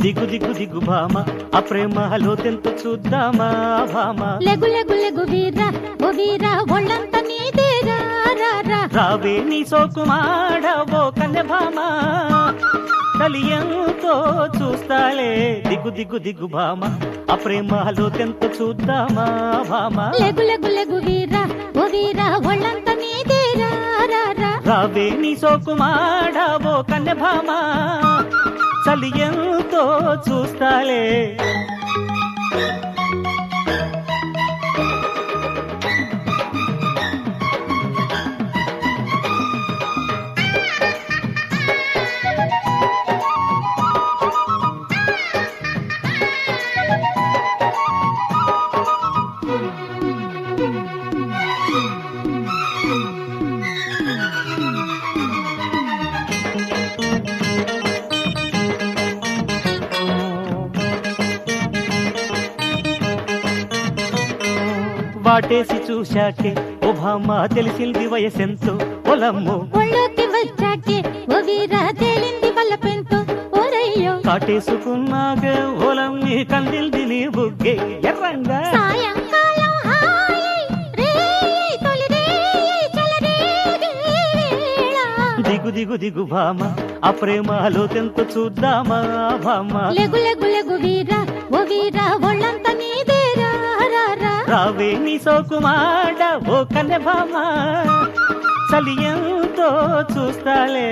దిగు దిగు దిగు భామ ఆ ప్రేమలో తెంత చూద్దామా భామ లెగు లెగు లెగు వీరా ఓ వీరా ఒళ్ళంత నీదేరా రా రా రావే నీ సోకుమాడవో కన్నె భామ కలియంతో చూస్తాలే దిగు దిగు దిగు భామ ఆ ప్రేమలో తెంత చూద్దామా భామ లెగు లెగు లెగు వీరా ఓ వీరా ఒళ్ళంత నీదేరా రా రా రావే నీ సోకుమాడవో కన్నె భామ చలియంతో చూస్తాలే వాటేసి చూశాకే ఓ భామ తెలిసింది వయసెంతో పొలమ్ము ఒళ్ళోకి వచ్చాకే ఓ వీరా తేలింది బల్లపెంతో ఓరయ్యో కాటేసుకున్నాగా ఓలమ్మి కందిల్ది నీ బుగ్గే ఎర్రంగా సాయంకాలం హాయ్ రేయ్ తొలి రేయ్ చలరేగే వేళ దిగు దిగు దిగు భామ ఆ ప్రేమలో తెంత చూద్దామా భామ లెగు లెగు లెగు వీరా ఓ వీరా ఒళ్ళంత నీదేరా రా రా రావే నీ సోకుమాడ ఓ కన్నె భామ చలియంతో చూస్తాలే